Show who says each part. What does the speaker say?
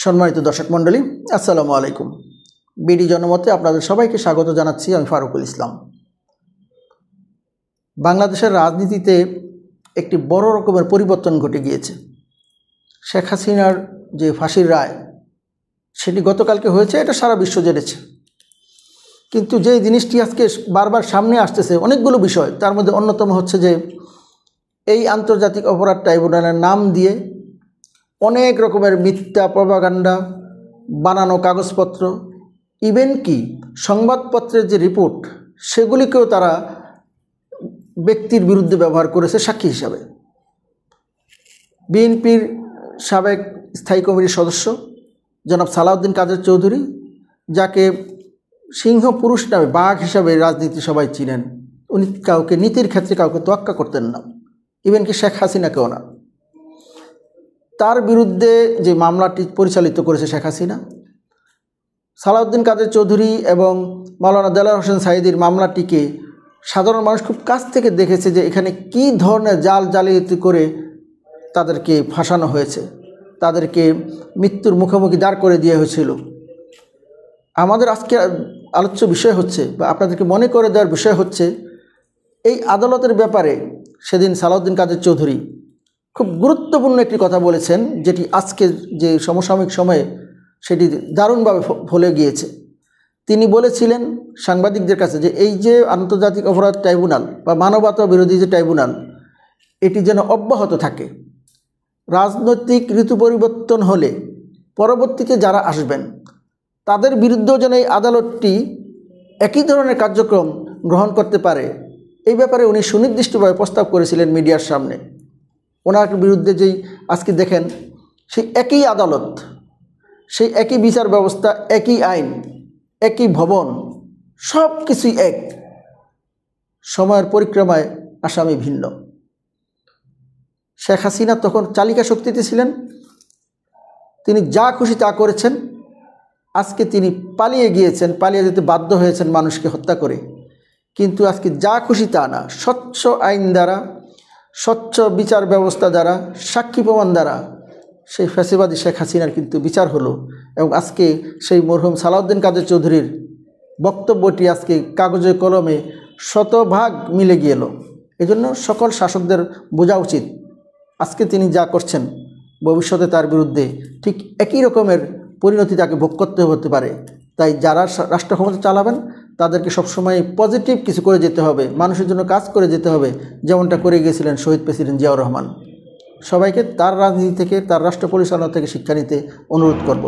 Speaker 1: সম্মানিত দর্শক মণ্ডলী, আসসালামু আলাইকুম। বিডি জনমতে আপনাদের সবাইকে স্বাগত জানাচ্ছি। আমি ফারুকুল ইসলাম। বাংলাদেশের রাজনীতিতে একটি বড় রকমের পরিবর্তন ঘটে গিয়েছে। শেখ হাসিনার যে ফাঁসির রায় সেটি গতকালকে হয়েছে, এটা সারা বিশ্ব জেনেছে। কিন্তু যে জিনিসটি আজকে বারবার সামনে আসতেছে, অনেকগুলো বিষয়, তার মধ্যে অন্যতম হচ্ছে যে এই আন্তর্জাতিক অপরাধ ট্রাইব্যুনালের নাম দিয়ে অনেক রকমের মিথ্যা প্রপাগান্ডা, বানানো কাগজপত্র, ইভেন কি সংবাদপত্রের যে রিপোর্ট, সেগুলিকেও তারা ব্যক্তির বিরুদ্ধে ব্যবহার করেছে সাক্ষী হিসাবে। বিএনপির সাবেক স্থায়ী কমিটির সদস্য জনাব সালাউদ্দিন কাদের চৌধুরী, যাকে সিংহ পুরুষ নামে, বাঘ হিসাবে রাজনীতি সবাই চিনেন, উনি কাউকে নীতির ক্ষেত্রে কাউকে তোয়াক্কা করতেন না, ইভেন কি শেখ হাসিনাকেও না। তার বিরুদ্ধে যে মামলাটি পরিচালিত করেছে শেখ হাসিনা, সালাউদ্দিন কাদের চৌধুরী এবং মাওলানা দেলোয়ার হোসেন সাঈদীর মামলাটিকে সাধারণ মানুষ খুব কাছ থেকে দেখেছে যে এখানে কী ধরনের জালিয়াতি করে তাদেরকে ফাঁসানো হয়েছে, তাদেরকে মৃত্যুর মুখোমুখি দাঁড় করে দেওয়া হয়েছিল। আমাদের আজকে আলোচ্য বিষয় হচ্ছে, বা আপনাদেরকে মনে করে দেওয়ার বিষয় হচ্ছে, এই আদালতের ব্যাপারে সেদিন সালাউদ্দিন কাদের চৌধুরী খুব গুরুত্বপূর্ণ একটি কথা বলেছেন, যেটি আজকে যে সমসাময়িক সময়ে সেটি দারুণভাবে ফলে গিয়েছে। তিনি বলেছিলেন সাংবাদিকদের কাছে যে এই যে আন্তর্জাতিক অপরাধ ট্রাইব্যুনাল বা মানবতা বিরোধী যে ট্রাইব্যুনাল, এটি যেন অব্যাহত থাকে। রাজনৈতিক ঋতু পরিবর্তন হলে পরবর্তীতে যারা আসবেন তাদের বিরুদ্ধেও যেন এই আদালতটি একই ধরনের কার্যক্রম গ্রহণ করতে পারে, এই ব্যাপারে উনি সুনির্দিষ্টভাবে প্রস্তাব করেছিলেন মিডিয়ার সামনে। ওনার বিরুদ্ধে যেই আজকে দেখেন, সেই একই আদালত, সেই একই বিচার ব্যবস্থা, একই আইন, একই ভবন, সব কিছুই এক, সময়ের পরিক্রমায় আসামি ভিন্ন। শেখ হাসিনা তখন চালিকা শক্তিতে ছিলেন, তিনি যা খুশি তা করেছেন। আজকে তিনি পালিয়ে গিয়েছেন, পালিয়ে যেতে বাধ্য হয়েছেন মানুষকে হত্যা করে। কিন্তু আজকে যা খুশি তা না, স্বচ্ছ আইন দ্বারা, স্বচ্ছ বিচার ব্যবস্থা দ্বারা, সাক্ষী প্রমাণ দ্বারা সেই ফ্যাসিবাদী শেখ হাসিনার কিন্তু বিচার হলো। এবং আজকে সেই মরহুম সালাউদ্দিন কাদের চৌধুরীর বক্তব্যটি আজকে কাগজে কলমে শতভাগ মিলে গেল। এজন্য সকল শাসকদের বোঝা উচিত, আজকে তিনি যা করছেন ভবিষ্যতে তার বিরুদ্ধে ঠিক একই রকমের পরিণতি তাকে ভোগ করতে হতে পারে। তাই যারা রাষ্ট্র ক্ষমতা চালাবেন তাদেরকে সবসময় পজিটিভ কিছু করে যেতে হবে, মানুষের জন্য কাজ করে যেতে হবে, যেমনটা করে গিয়েছিলেন শহীদ প্রেসিডেন্ট জিয়াউর রহমান। সবাইকে তার রাজনীতি থেকে, তার রাষ্ট্র পরিচালনা থেকে শিক্ষা নিতে অনুরোধ করব।